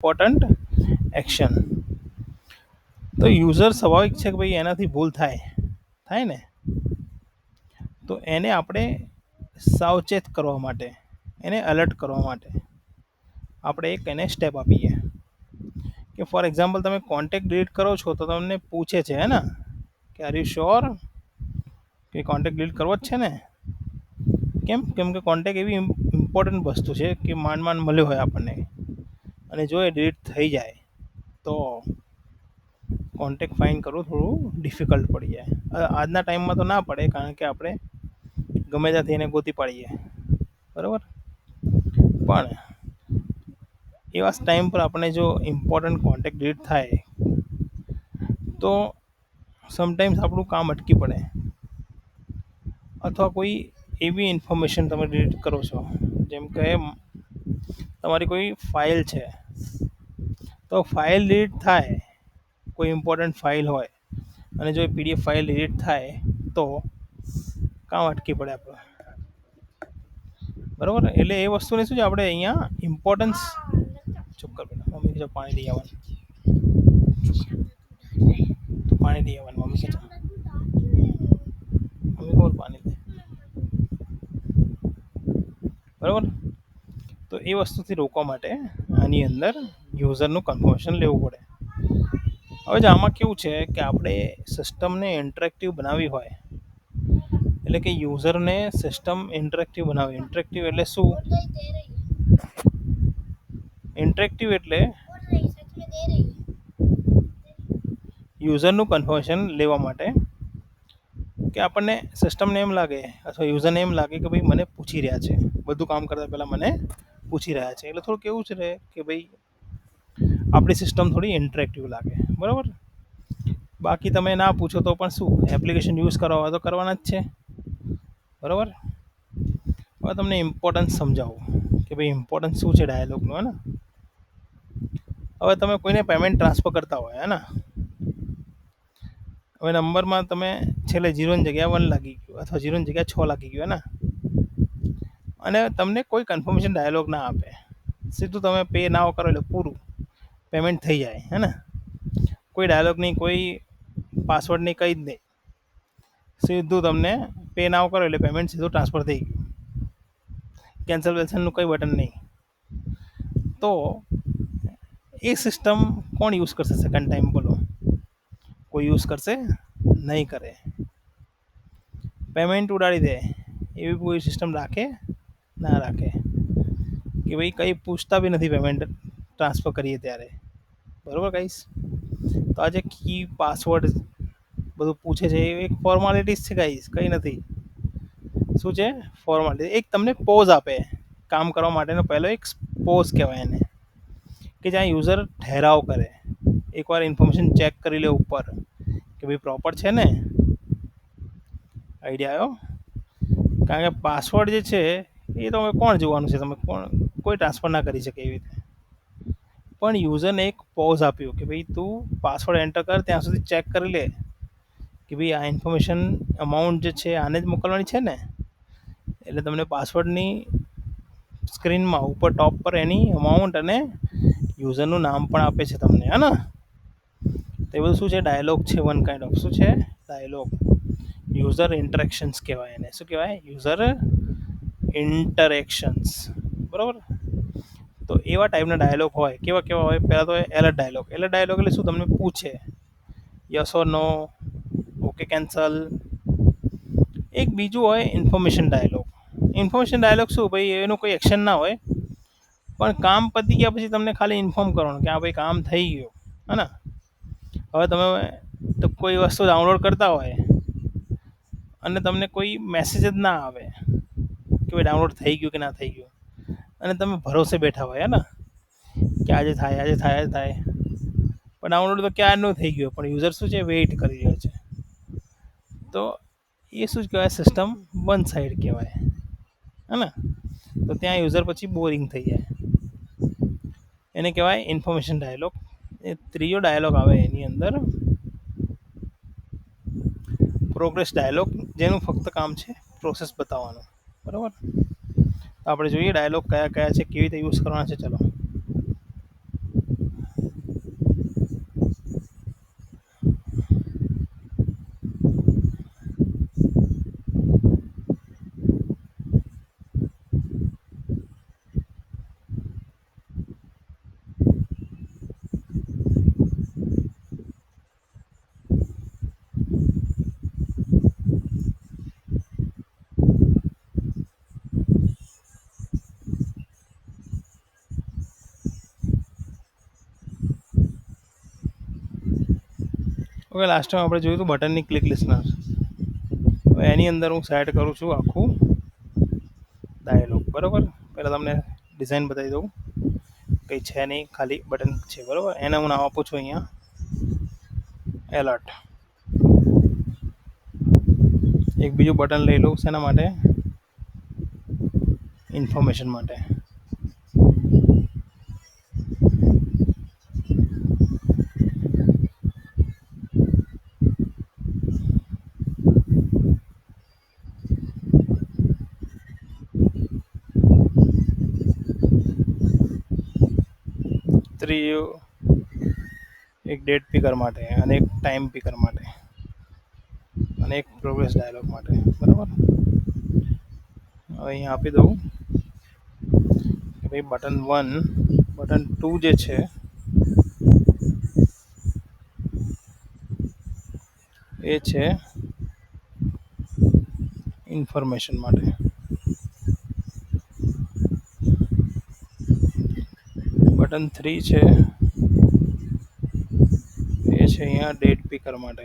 Important action. તો user સ્વાભાવિક છે કે ભાઈ એનાથી ભૂલ થાય ને, તો એને આપણે સાવચેત કરવા માટે, એને એલર્ટ કરવા માટે આપણે એક એને સ્ટેપ આપીએ કે ફોર એક્ઝામ્પલ તમે કોન્ટેક્ટ ડિલીટ કરો છો તો તમને પૂછે છે હે ને કે આર યુ શ્યોર કે કોન્ટેક્ટ ડિલીટ કરવો જ છે ને. કેમ કે કોન્ટેક્ટ એવી ઇમ્પોર્ટન્ટ વસ્તુ છે કે માંડ મળ્યો હોય આપણને, અને જો એ ડિલીટ થઈ જાય તો કોન્ટેક્ટ ફાઇન કરવું થોડું ડિફિકલ્ટ પડી જાય. આજના ટાઈમમાં તો ના પડે, કારણ કે આપણે ગમે ત્યાંથી એને ગોતી પાડીએ, બરાબર. પણ એવા ટાઈમ પર આપણે જો ઇમ્પોર્ટન્ટ કોન્ટેક્ટ ડિલીટ થાય તો સમટાઈમ્સ આપણું કામ અટકી પડે, અથવા કોઈ એવી ઇન્ફોર્મેશન તમે ડિલીટ કરો છો, જેમ કે તમારી કોઈ ફાઇલ છે, તો ફાઇલ ડિલીટ થાય, કોઈ ઇમ્પોર્ટન્ટ ફાઇલ હોય અને જો પીડીએફ ફાઇલ ડિલીટ થાય તો કામ અટકી પડે આપણું, બરાબર. એટલે એ વસ્તુને શું છે આપણે અહીંયા ઇમ્પોર્ટન્સ ચોક્કર મમ્મી જો પાણી લઈ આવવાનું, પાણી લઈ આવવાનું મમ્મી કે મમ્મી કોલ પાણી દે, બરાબર. તો એ વસ્તુથી રોકવા માટે આની અંદર યુઝરનું કન્ફર્મેશન લેવું પડે. હવે જો આમાં કેવું છે કે આપણે સિસ્ટમને ઇન્ટરેક્ટિવ બનાવવી હોય, એટલે કે યુઝરને સિસ્ટમ ઇન્ટરેક્ટિવ બનાવે. ઇન્ટરેક્ટિવ એટલે શું? ઇન્ટરેક્ટિવ એટલે યુઝરનું કન્ફર્મેશન લેવા માટે કે આપણને સિસ્ટમને એમ લાગે અથવા યુઝરને એમ લાગે કે ભાઈ મને પૂછી રહ્યા છે, બધું કામ કરતાં પહેલાં મને પૂછી રહ્યા છે, એટલે થોડું કેવું છે કે ભાઈ આપણી સિસ્ટમ થોડી ઇન્ટરેક્ટિવ લાગે, બરાબર. બાકી તમે ના પૂછો તો પણ શું, એપ્લિકેશન યુઝ કરવા હોય તો કરવાના જ છે, બરાબર. હવે તમને ઇમ્પોર્ટન્સ સમજાવું કે ભાઈ ઇમ્પોર્ટન્સ શું છે ડાયલોગનું, હે ને. હવે તમે કોઈને પેમેન્ટ ટ્રાન્સફર કરતા હોય, હે ને. હવે નંબરમાં તમે છેલ્લે ઝીરોની જગ્યાએ 1 લાગી ગયું અથવા ઝીરોની જગ્યાએ 6 લાગી ગયું, હે ને, અને તમને કોઈ કન્ફર્મેશન ડાયલોગ ના આપે, સીધું તમે પે ના કરો એટલે પૂરું પેમેન્ટ થઈ જાય, હે ને. કોઈ ડાયલોગ નહીં, કોઈ પાસવર્ડ નહીં, કંઈ જ નહીં, સીધું તમને પે નાવ કરો એટલે પેમેન્ટ સીધું ટ્રાન્સફર થઈ ગયું, કેન્સલેશનનું કંઈ બટન નહીં. તો એ સિસ્ટમ કોણ યુઝ કરશે સેકન્ડ ટાઈમ, બોલો? કોઈ યુઝ કરશે નહીં કરે, પેમેન્ટ ઉડાડી દે એવી કોઈ સિસ્ટમ રાખે ના રાખે, કે ભાઈ કંઈ પૂછતા બી નથી પેમેન્ટ ટ્રાન્સફર કરીએ ત્યારે, બરાબર ગાઈસ. તો આ જે કી પાસવર્ડ બધું પૂછે છે એ એક ફોર્માલિટીઝ છે ગાઈસ, કંઈ નથી. શું છે? ફોર્માલિટી. એક તમને પોઝ આપે કામ કરવા માટેનો, પહેલો એક પોઝ કહેવાય એને, કે જ્યાં યુઝર ઠહેરાવ કરે, એકવાર ઇન્ફોર્મેશન ચેક કરી લે ઉપર કે ભાઈ પ્રોપર છે ને. આઈડિયા આવ્યો? કારણ કે પાસવર્ડ જે છે એ તો હવે કોણ જોવાનું છે, તમે કોઈ ટ્રાન્સફર ના કરી શકે એવી રીતે. પણ યુઝરને એક પોઝ આપ્યું કે ભાઈ તું પાસવર્ડ એન્ટર કર, ત્યાં સુધી ચેક કરી લે કે ભાઈ આ ઇન્ફોર્મેશન અમાઉન્ટ જે છે આને જ મોકલવાની છે ને. એટલે તમને પાસવર્ડની સ્ક્રીનમાં ઉપર ટોપ પર એની અમાઉન્ટ અને યુઝરનું નામ પણ આપે છે તમને, હે ને. તો એ બધું શું છે? ડાયલોગ છે, વન કાઇન્ડ ઓફ. શું છે? ડાયલોગ. યુઝર ઇન્ટરેક્શન્સ કહેવાય એને. શું કહેવાય? યુઝર ઇન્ટરેક્શન્સ, બરાબર. તો એવા ટાઈપના ડાયલોગ હોય. કેવા કેવા હોય? પહેલાં તો એલર્ટ ડાયલોગ. એલર્ટ ડાયલોગ એટલે શું? તમને પૂછે yes or no, okay cancel. એક બીજું હોય ઇન્ફોર્મેશન ડાયલોગ. ઇન્ફોર્મેશન ડાયલોગ શું ભાઈ, એનું કોઈ એક્શન ના હોય, પણ કામ પતી ગયા પછી તમને ખાલી ઇન્ફોર્મ કરવાનું કે હા ભાઈ કામ થઈ ગયું, હે ને. હવે તમે તો કોઈ વસ્તુ ડાઉનલોડ કરતા હોય અને તમને કોઈ મેસેજ જ ના આવે કે ભાઈ ડાઉનલોડ થઈ ગયું કે ના થઈ ગયું, અને તમે ભરોસે બેઠા હોય, હે ને, કે આજે થાય, આજે થાય, આજે થાય, પણ ડાઉનલોડ તો ક્યારનું થઈ ગયું, પણ યુઝર શું છે? વેઇટ કરી રહ્યો છે. તો એ શું કહેવાય? સિસ્ટમ વન સાઈડ કહેવાય, હે ને. તો ત્યાં યુઝર પછી બોરિંગ થઈ જાય, એને કહેવાય ઇન્ફોર્મેશન ડાયલોગ. એ ત્રીજો ડાયલોગ આવે એની અંદર પ્રોગ્રેસ ડાયલોગ, જેનું ફક્ત કામ છે પ્રોસેસ બતાવવાનું, બરાબર. તો આપણે જોઈએ ડાયલોગ કયા કયા છે, કેવી રીતે યુઝ કરવાના છે. ચલો, ઓકે, લાસ્ટ ટાઈમ આપણે જોયું હતું બટનની ક્લિક લિસનર. હવે એની અંદર હું સેટ કરું છું આખું ડાયલોગ. બરાબર, પહેલાં તમને ડિઝાઇન બતાવી દઉં. કંઈ છે નહીં, ખાલી બટન છે. બરાબર, એને હું નામ આપું છું અહીંયા એલર્ટ. એક બીજું બટન લઈ લઉં, શેના માટે? ઇન્ફોર્મેશન માટે. ત્રીજું એક ડેટ પીકર માટે અને એક ટાઈમ પીકર માટે અને એક પ્રોગ્રેસ ડાયલોગ માટે. બરાબર, હવે અહીંયા આપી દઉં કે ભાઈ બટન 1, બટન 2 જે છે એ છે ઇન્ફોર્મેશન માટે. બટન 3 છે એ છે અહીંયા ડેટ પીકર માટે.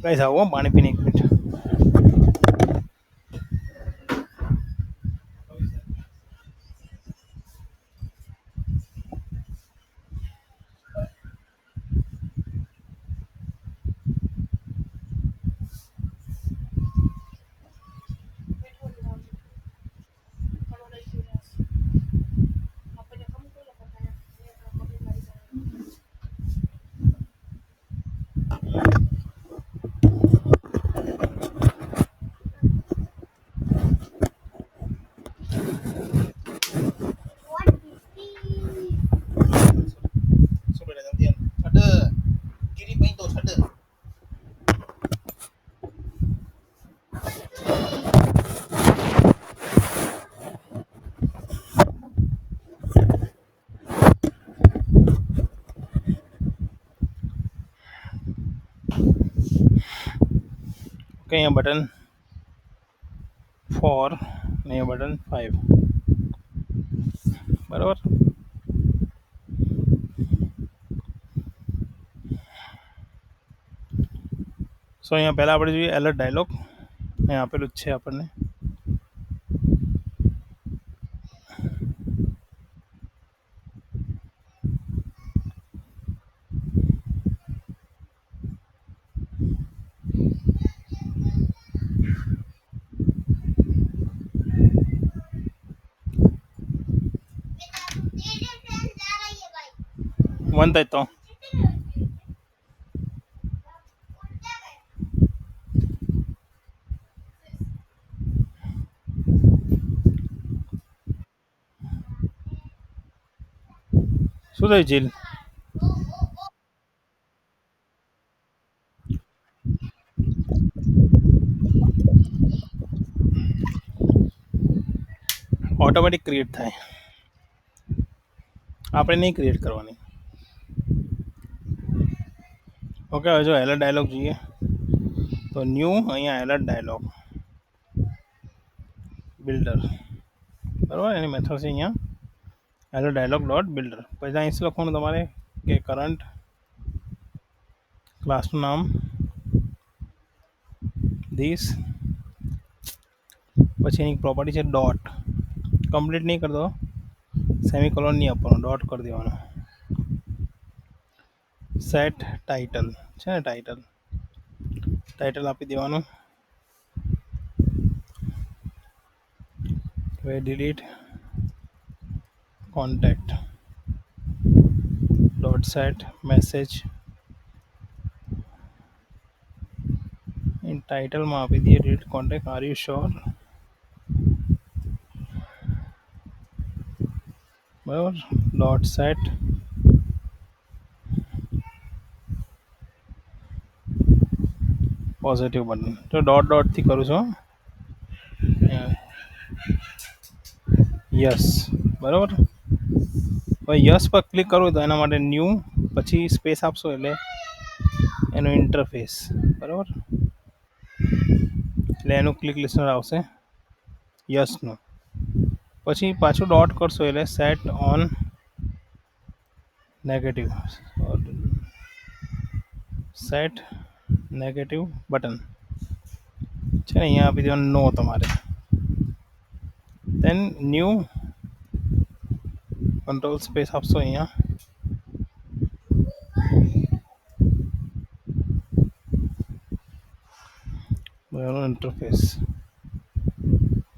ગાઈસ આવો, પાણી પીને 1 મિનિટ. શું કરે જલ્દી છડ ગીરી પઈ તો છડ. ઓકે, અહીંયા બટન 4 અને અહીંયા બટન 5. બરાબર, સો અહીંયા પહેલાં આપણે જોઈએ એલર્ટ ડાયલોગ. અહીંયા આપેલું જ છે આપણને. ಒಂದಾಯ್ತು. શું થયું જીલ? ઓટોમેટિક ક્રિએટ થાય, આપણે નહીં ક્રિએટ કરવાની. ઓકે, હવે જો એલર્ટ ડાયલોગ જોઈએ તો ન્યૂ, અહીંયા એલર્ટ ડાયલોગ બિલ્ડર. બરાબર, એની મેથડ છે અહીંયા એલર્ટ ડાયલોગ ડોટ બિલ્ડર. પછી અહીં શું લખવાનું તમારે કે કરંટ ક્લાસનું નામ ધીસ, પછી એની પ્રોપર્ટી છે ડોટ. કમ્પ્લીટ નહીં કરતો, સેમિકોલોન નહીં આપવાનો, ડોટ કરી દેવાનો. સેટ ટાઇટલ છે ને, ટાઇટલ આપી દેવાનું. હવે delete contact dot set message. In ટાઇટલમાં આપી દઈએ delete contact. Are you sure? બરાબર, ડોટ સેટ પોઝિટિવ બટન તો ડોટથી કરું છું. યસ, બરાબર. હવે યસ પર ક્લિક કરું તો એના માટે ન્યૂ, પછી સ્પેસ આપશો એટલે એનું ઇન્ટરફેસ, બરાબર. એટલે એનું ક્લિક લિસ્નર આવશે યસનું. પછી પાછું ડોટ કરશો એટલે sat on negative, set negative button છે ને, અહીંયા આપી દેવાનું નો તમારે. દેન ન્યૂ, કંટ્રોલ સ્પેસ આપશો અહીંયા, ઇન્ટરફેસ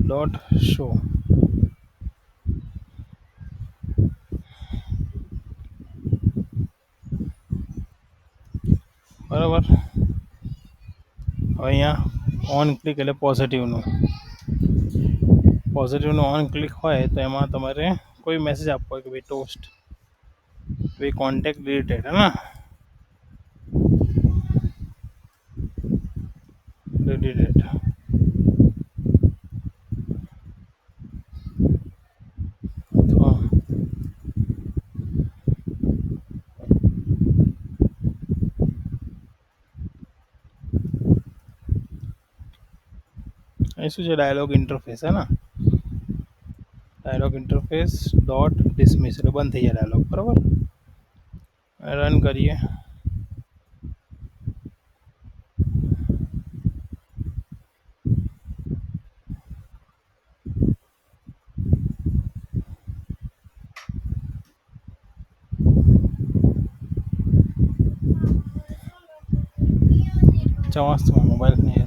ડોટ શો, બરાબર. હવે અહીંયા ઓન ક્લિક એટલે પોઝિટિવનું ઓન ક્લિક હોય તો એમાં તમારે કોઈ મેસેજ આપવો હોય કે ભાઈ ટોસ્ટ, ભાઈ કોન્ટેક્ટ ડિલીટેડ, હે ને, ડિલીટેડ. અથવા અહીં શું છે, ડાયલોગ ઇન્ટરફેસ, હે ને, ડાયલોગ ઇન્ટરફેસ ડોટ ડિસમિસ એટલે બંધ થઈ જાય ડાયલોગ, બરાબર. રન કરીએ. ચવાસ મોબાઈલ નહીં.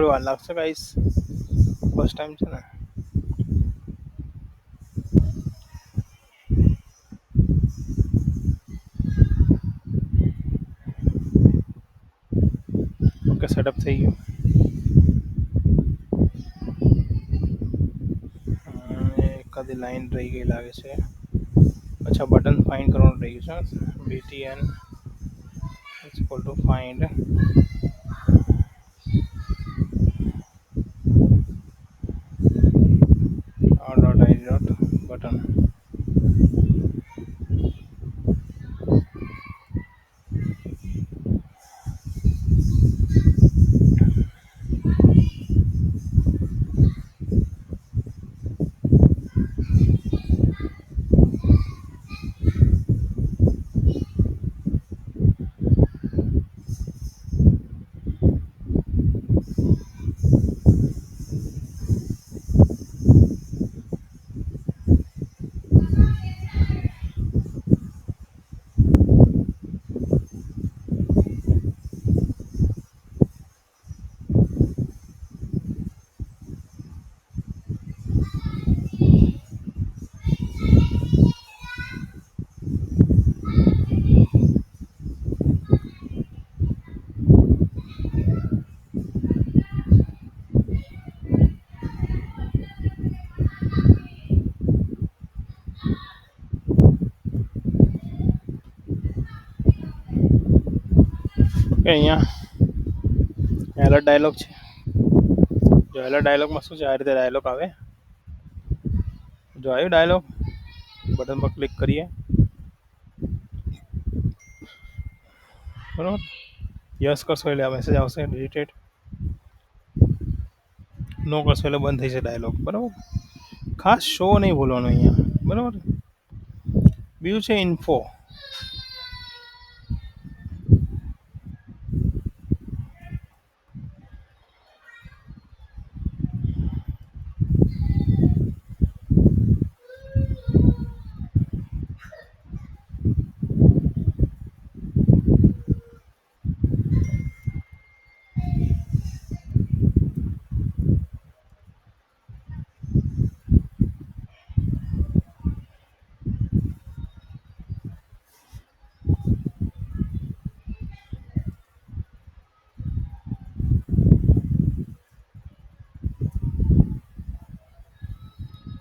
થોડી વાર લાગશે ગાઈસ, ફર્સ્ટ ટાઈમ છે ને. ઓકે, સેટઅપ થઈ ગયું. એકાદી લાઈન રહી ગઈ લાગે છે. અચ્છા, બટન ફાઇન્ડ કરવાનું રહી ગયું છે. BTN equal to find r.id.button. કે અહીંયા એલર્ટ ડાયલોગ છે. જો એલર્ટ ડાયલોગમાં શું છે, આ રીતે ડાયલોગ આવે. જો આવ્યો ડાયલોગ, બટન પર ક્લિક કરીએ બરાબર. યસ કરશો એટલે આ મેસેજ આવશે ડિલીટેડ. નો કરશો એટલે બંધ થઈ જશે ડાયલોગ, બરાબર. ખાસ શો નહીં બોલવાનું અહીંયા, બરાબર. બીજું છે ઇન્ફો.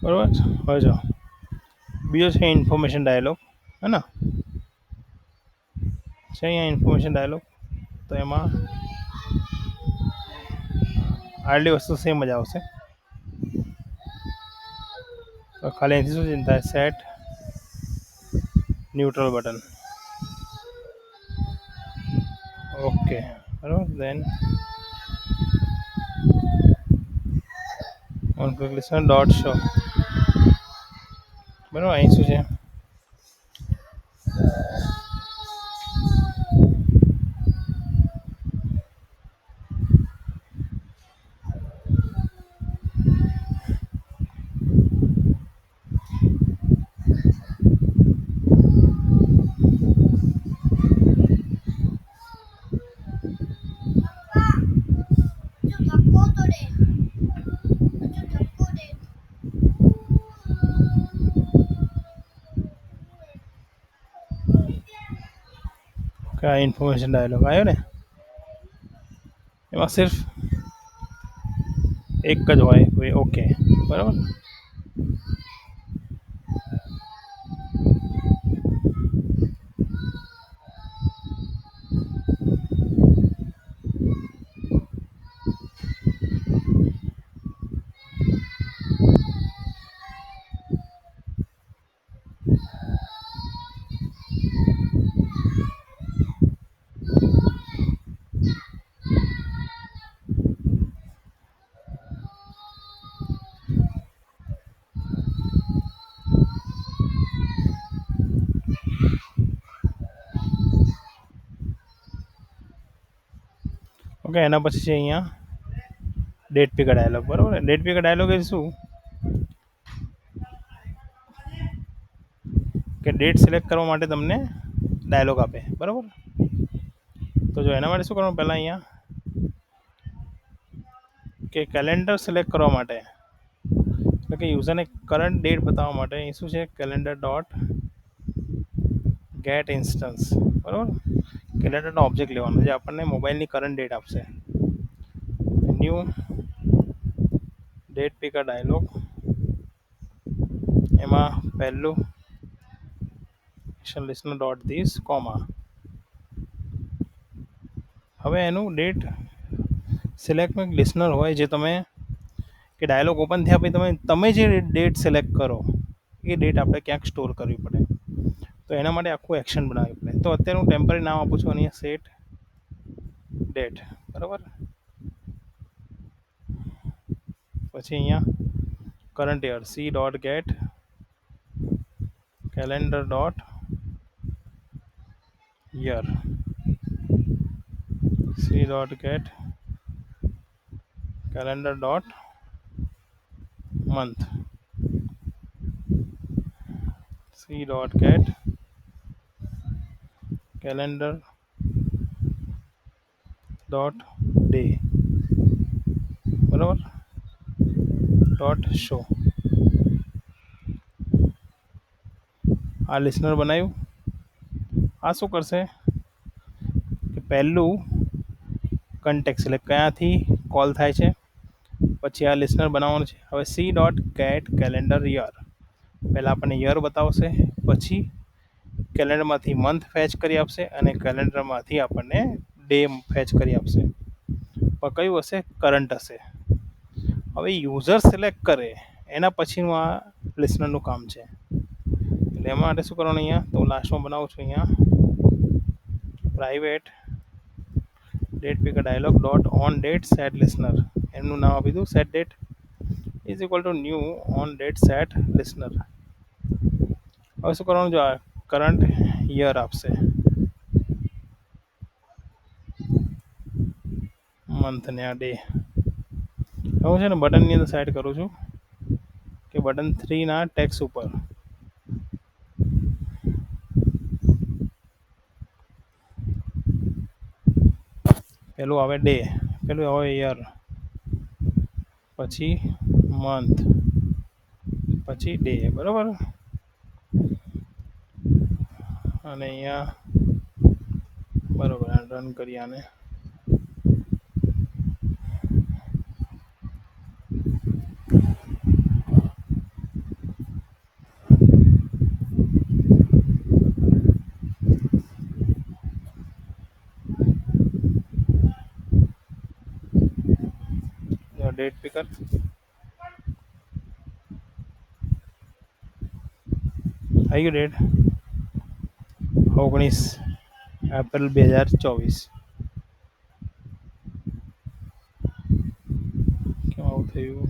બરાબર. હવે જો બીજો છે ઇન્ફોર્મેશન ડાયલોગ, હે ને. છે અહીંયા ઇન્ફોર્મેશન ડાયલોગ. તો એમાં આટલી વસ્તુ સેમ જ આવશે. તો ખાલી અહીંથી શું ચિંતા થાય, સેટ ન્યુટ્રલ બટન. ઓકે, બરાબર. Then on click listen dot show. બરાબર. અહીં શું છે, કે આ ઇન્ફોર્મેશન ડાયલોગ આવ્યો ને, એમાં સિર્ફ એક જ હોય ભાઈ. ઓકે, બરાબર. ઓકે, એના પછી છે અહીંયા ડેટ પીકર ડાયલોગ, બરાબર. ડેટ પીકર ડાયલોગ એ શું કે ડેટ સિલેક્ટ કરવા માટે તમને ડાયલોગ આપે, બરાબર. તો જો એના માટે શું કરવાનું, પહેલાં અહીંયા કે કેલેન્ડર સિલેક્ટ કરવા માટે એટલે કે યુઝરને કરંટ ડેટ બતાવવા માટે અહીં શું છે કેલેન્ડર ડોટ ગેટ ઇન્સ્ટન્સ, બરાબર. કેલેન્ડરનો ઓબ્જેક્ટ લેવાનો જે આપણને મોબાઈલની કરંટ ડેટ આપશે. ન્યૂ ડેટ પિકર ડાયલોગ, એમાં પહેલું લિસનર ડોટ ધીસ કોમા. હવે એનું ડેટ સિલેક્ટમાં લિસનર હોય જે તમે કે ડાયલોગ ઓપન થયા પછી તમે જે ડેટ સિલેક્ટ કરો એ ડેટ આપણે ક્યાંક સ્ટોર કરવી પડે. તો એના માટે આખું એક્શન બનાવવી પડે. તો અત્યારે હું ટેમ્પરરી નામ આપું છું અહીંયા સેટ ડેટ, બરાબર. પછી અહીંયા current year c dot get calendar dot year, c dot get calendar dot month, c dot get calendar dot day, બરાબર. Dot show. આ લિસનર બનાવ્યું. આ શું કરશે કે પહેલું કન્ટેક્ટ એટલે ક્યાંથી કોલ થાય છે, પછી આ લિસનર બનાવવાનું છે. હવે C dot get calendar year પહેલાં આપણને યર બતાવશે, પછી કેલેન્ડરમાંથી મંથ ફેચ કરી આપશે અને કેલેન્ડરમાંથી આપણને ડે ફેચ કરી આપશે. પણ કયું હશે? કરંટ હશે. હવે યુઝર સિલેક્ટ કરે એના પછીનું આ લિસનરનું કામ છે. એટલે એમાં માટે શું કરવાનું અહીંયા તો લાસ્ટમાં બનાવું છું અહીંયા private date picker dialog dot on date set listener, એમનું નામ આપી દઉં set date is equal to new on date set listener. હવે શું કરવાનું, જો કરંટ યર આપશે, મંથ ને આ ડે. હું છે ને બટનની અંદર સેટ કરું છું કે બટન 3 ના ટેક્સ ઉપર પેલું આવે ડે, પેલું આવે યર, પછી મંથ, પછી ડે, બરાબર. અને અહીંયા બરાબર રન કરી આને. ડેટ પિકર આવી ગયું. Date 19 April 2024. કેમ આવું થયું?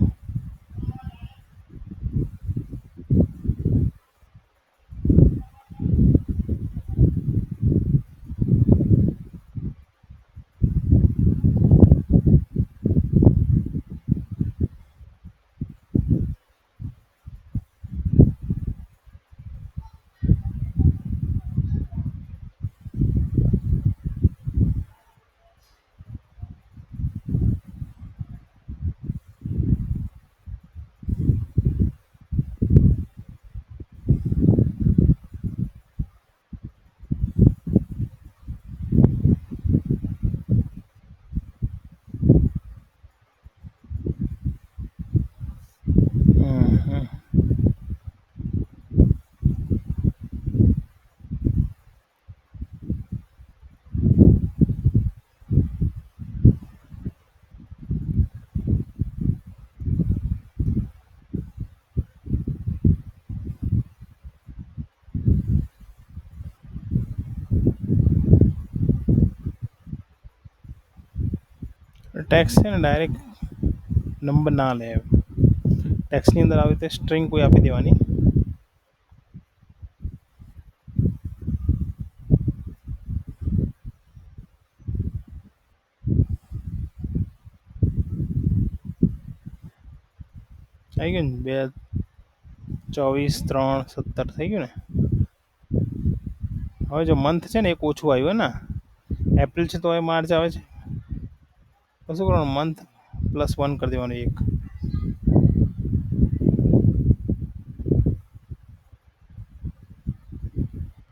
ટેક્સ છે ને ડાયરેક્ટ નંબર ના લે. ટેક્સની અંદર આવી રીતે સ્ટ્રિંગ કોઈ આપી દેવાની. આવી ગયું ને 24/3/17 થઈ ગયું ને. હવે જો મંથ છે ને એક ઓછું આવ્યું ને, એપ્રિલ છે તો હવે માર્ચ આવે છે. તો શું કરવાનું, મંથ +1 કરી દેવાનું એક.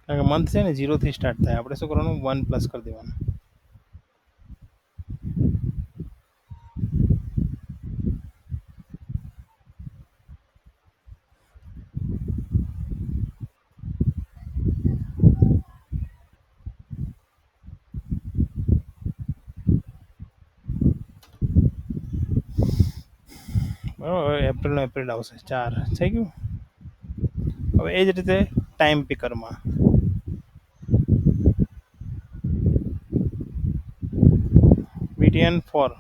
કારણ કે મંથ છે ને 0 થી સ્ટાર્ટ થાય, આપણે શું કરવાનું 1 પ્લસ કરી દેવાનું. બરાબર, એપ્રિલનો એપ્રિલ આવશે 4 થઈ ગયું. હવે એ જ રીતે ટાઈમ પિકરમાં BTN 4.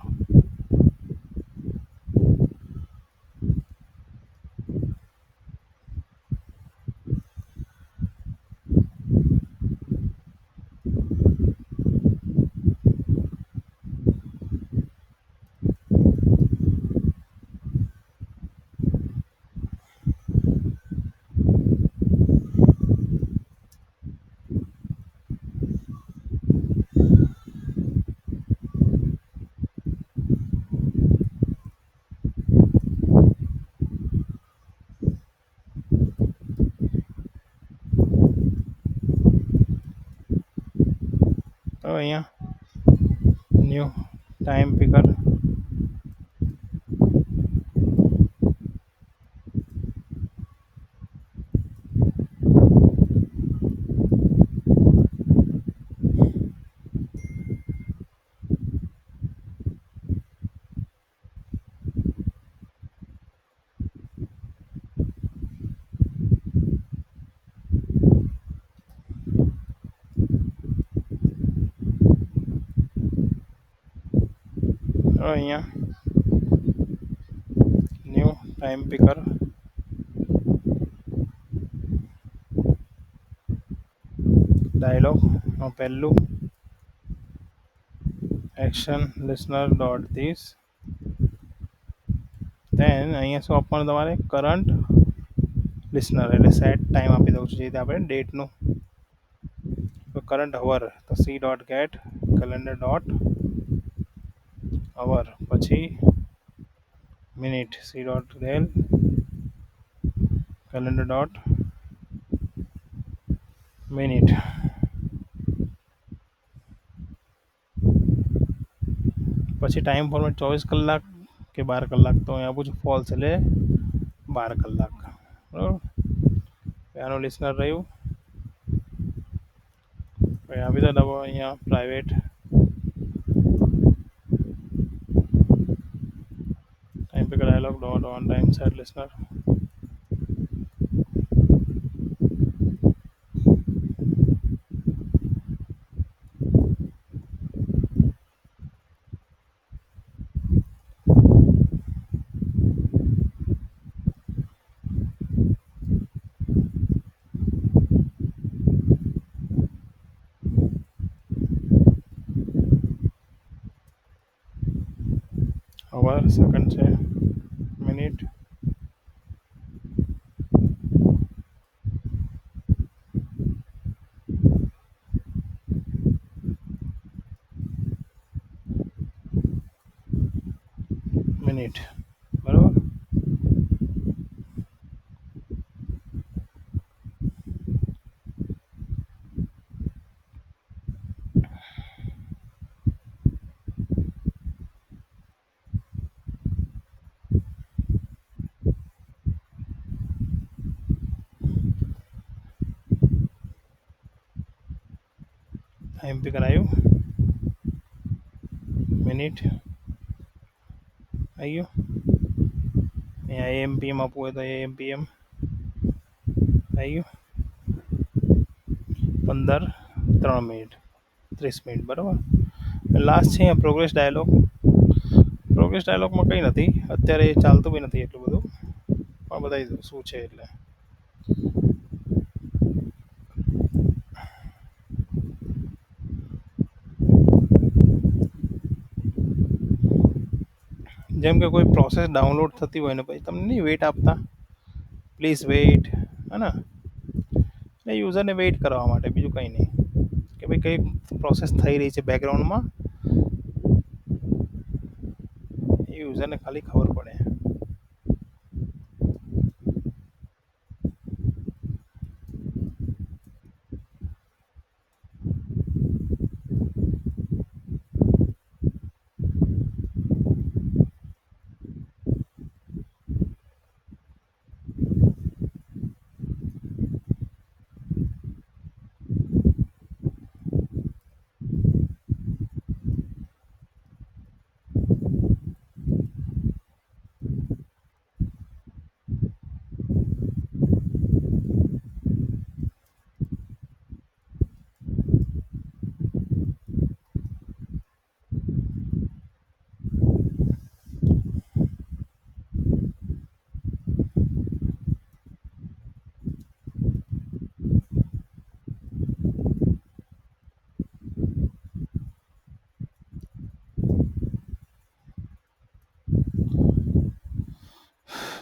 તો અહીંયા ન્યૂ ટાઈમ પિકર અહીંયા ન્યૂ ટાઈમ પિકર ડાયલોગમાં પહેલું એક્શન લિસનર ડોટ ધીસ. દેન અહીંયા શું આપવાનું તમારે કરંટ લિસનર એટલે સેટ ટાઈમ આપી દઉં છું, જે રીતે આપણે ડેટનું. તો કરંટ અવર તો C.get કેલેન્ડર ડોટ અવર, પછી minute C.rel calendar dot minute. પછી ટાઈમ ફોર્મેટ 24 કલાક કે 12 કલાક, તો અહીં આપું છું ફોલ્સ એટલે 12 કલાક. બરાબર, આનું લિસનર રહ્યું. પછી આપી દો દબાવો અહીંયા private time picker dialog dot on time set listener. Hour second છે, મિનિટ મિનિટ. બરાબર, ટાઈમ પિકર આવ્યું, મિનિટ આવી ગયું. અહીંયા AM PM આપવું હોય તો AM PM આવી ગયું. 15 3 મિનિટ 30 મિનિટ. બરાબર, લાસ્ટ છે અહીંયા પ્રોગ્રેસ ડાયલોગ. પ્રોગ્રેસ ડાયલોગમાં કંઈ નથી, અત્યારે ચાલતું બી નથી એટલું બધું, પણ બતાવી દઉં શું છે. એટલે જેમ કે કોઈ પ્રોસેસ ડાઉનલોડ થતી હોય ને પછી તમને નહીં વેઇટ આપતા, પ્લીઝ વેઇટ, હે ને, એટલે યુઝરને વેઇટ કરવા માટે, બીજું કંઈ નહીં. કે ભાઈ કઈ પ્રોસેસ થઈ રહી છે બેકગ્રાઉન્ડમાં, એ એ યુઝરને ખાલી ખબર પડે.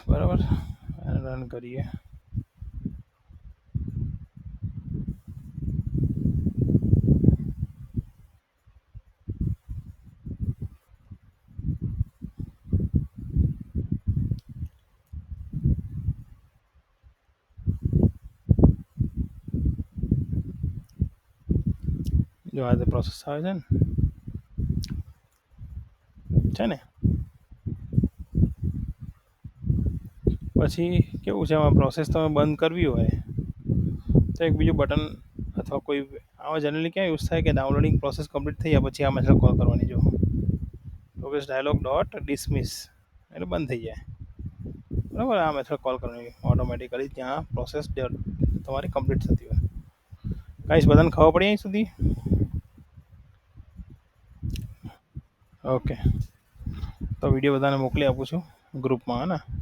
બરાબર, રન કરીએ. જો આ પ્રોસેસ આવે છે ને પછી કેવું છે, આમાં પ્રોસેસ તમે બંધ કરવી હોય તો એક બીજું બટન અથવા કોઈ આમાં જનરલી ક્યાં યુઝ થાય કે ડાઉનલોડિંગ પ્રોસેસ કમ્પ્લીટ થઈ જાય પછી આ મેથડ કોલ કરવાની. જો પ્રોગ્રેસ ડાયલોગ ડોટ ડિસમિસ એટલે બંધ થઈ જાય. બરાબર, આ મેથડ કોલ કરવાની ઓટોમેટિકલી ત્યાં પ્રોસેસ તમારી કમ્પ્લીટ થતી હોય. કાંઈ બધાને ખબર પડી અહીં સુધી? ઓકે, તો વિડીયો બધાને મોકલી આપું છું ગ્રુપમાં, હા ને.